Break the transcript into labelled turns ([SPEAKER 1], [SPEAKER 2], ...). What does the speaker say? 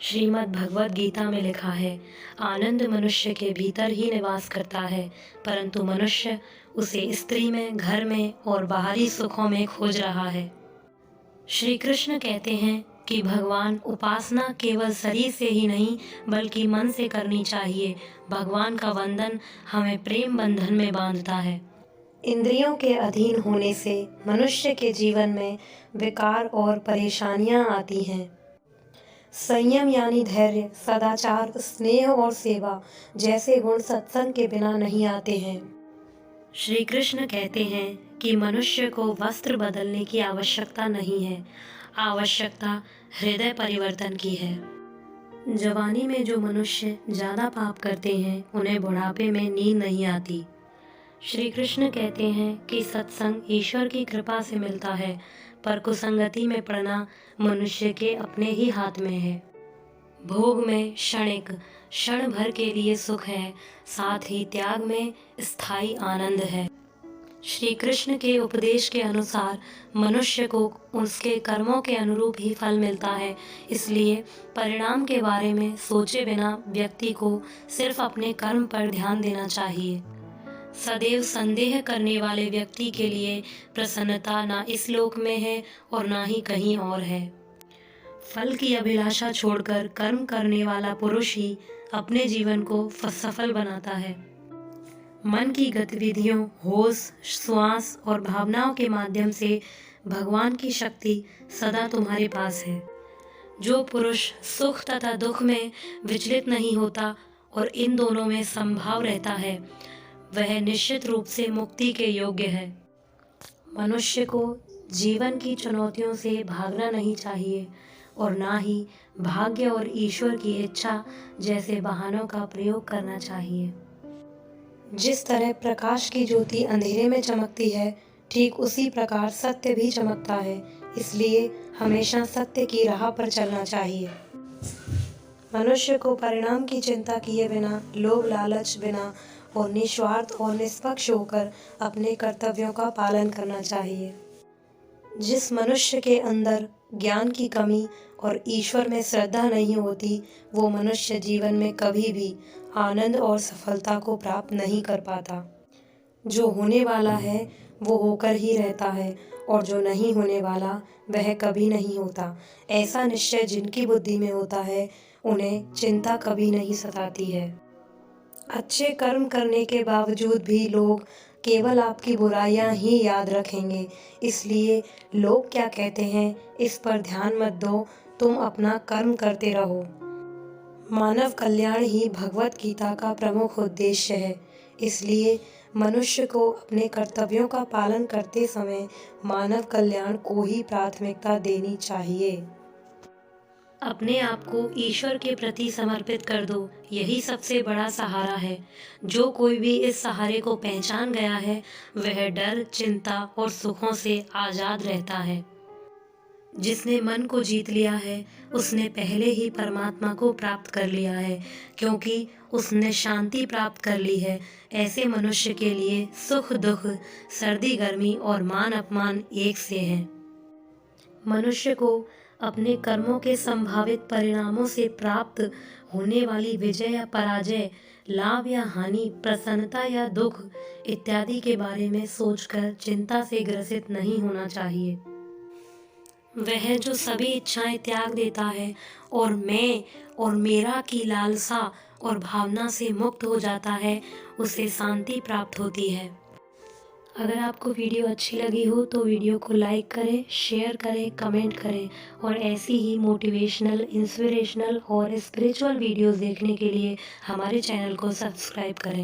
[SPEAKER 1] श्रीमद् भगवद गीता में लिखा है, आनंद मनुष्य के भीतर ही निवास करता है, परंतु मनुष्य उसे स्त्री में, घर में और बाहरी सुखों में खोज रहा है। श्री कृष्ण कहते हैं कि भगवान उपासना केवल शरीर से ही नहीं बल्कि मन से करनी चाहिए। भगवान का वंदन हमें प्रेम बंधन में बांधता है। इंद्रियों के अधीन होने से मनुष्य के जीवन में विकार और परेशानियां आती हैं। संयम यानी धैर्य, सदाचार, स्नेह और सेवा जैसे गुण सत्संग के बिना नहीं आते हैं। श्री कृष्ण कहते हैं कि मनुष्य को वस्त्र बदलने की आवश्यकता नहीं है, आवश्यकता हृदय परिवर्तन की है। जवानी में जो मनुष्य ज़्यादा पाप करते हैं उन्हें बुढ़ापे में नींद नहीं आती। श्री कृष्ण कहते हैं कि सत्संग ईश्वर की कृपा से मिलता है, पर कुसंगति में पड़ना मनुष्य के अपने ही हाथ में है। भोग में क्षणिक, क्षण भर के लिए सुख है, साथ ही त्याग में स्थायी आनंद है। श्री कृष्ण के उपदेश के अनुसार मनुष्य को उसके कर्मों के अनुरूप ही फल मिलता है, इसलिए परिणाम के बारे में सोचे बिना व्यक्ति को सिर्फ अपने कर्म पर ध्यान देना चाहिए। सदैव संदेह करने वाले व्यक्ति के लिए प्रसन्नता ना इस लोक में है और ना ही कहीं और है। फल की अभिलाषा छोड़कर कर्म करने वाला पुरुष ही अपने जीवन को सफल बनाता है। मन की गतिविधियों, होश, श्वास और भावनाओं के माध्यम से भगवान की शक्ति सदा तुम्हारे पास है। जो पुरुष सुख तथा दुख में विचलित नहीं होता और इन दोनों में समभाव रहता है, वह निश्चित रूप से मुक्ति के योग्य है। मनुष्य को जीवन की चुनौतियों से भागना नहीं चाहिए और ना ही भाग्य और ईश्वर की इच्छा जैसे बहानों का प्रयोग करना चाहिए। जिस तरह प्रकाश की ज्योति अंधेरे में चमकती है, ठीक उसी प्रकार सत्य भी चमकता है, इसलिए हमेशा सत्य की राह पर चलना चाहिए। मनुष्य को परिणाम की चिंता किए बिना, लोभ लालच बिना और निस्वार्थ और निष्पक्ष होकर अपने कर्तव्यों का पालन करना चाहिए। जिस मनुष्य के अंदर ज्ञान की कमी और ईश्वर में श्रद्धा नहीं होती, वो मनुष्य जीवन में कभी भी आनंद और सफलता को प्राप्त नहीं कर पाता। जो होने वाला है वो होकर ही रहता है और जो नहीं होने वाला वह कभी नहीं होता। ऐसा निश्चय जिनकी बुद्धि में होता है, उन्हें चिंता कभी नहीं सताती है। अच्छे कर्म करने के बावजूद भी लोग केवल आपकी बुराइयां ही याद रखेंगे, इसलिए लोग क्या कहते हैं इस पर ध्यान मत दो, तुम अपना कर्म करते रहो। मानव कल्याण ही भगवत गीता का प्रमुख उद्देश्य है, इसलिए मनुष्य को अपने कर्तव्यों का पालन करते समय मानव कल्याण को ही प्राथमिकता देनी चाहिए। अपने आप को ईश्वर के प्रति समर्पित कर दो, यही सबसे बड़ा सहारा है। जो कोई भी इस सहारे को पहचान गया है, वह डर, चिंता और सुखों से आजाद रहता है। जिसने मन को जीत लिया है, उसने पहले ही परमात्मा को प्राप्त कर लिया है, क्योंकि उसने शांति प्राप्त कर ली है। ऐसे मनुष्य के लिए सुख दुख, सर्दी गर्मी और मान अपमान एक से हैं। मनुष्य को अपने कर्मों के संभावित परिणामों से प्राप्त होने वाली विजय या पराजय, लाभ या हानि, प्रसन्नता या दुख इत्यादि के बारे में सोचकर चिंता से ग्रसित नहीं होना चाहिए। वह जो सभी इच्छाएं त्याग देता है और मैं और मेरा की लालसा और भावना से मुक्त हो जाता है, उसे शांति प्राप्त होती है। अगर आपको वीडियो अच्छी लगी हो तो वीडियो को लाइक करें, शेयर करें, कमेंट करें और ऐसी ही मोटिवेशनल, इंस्पिरेशनल और स्पिरिचुअल वीडियोस देखने के लिए हमारे चैनल को सब्सक्राइब करें।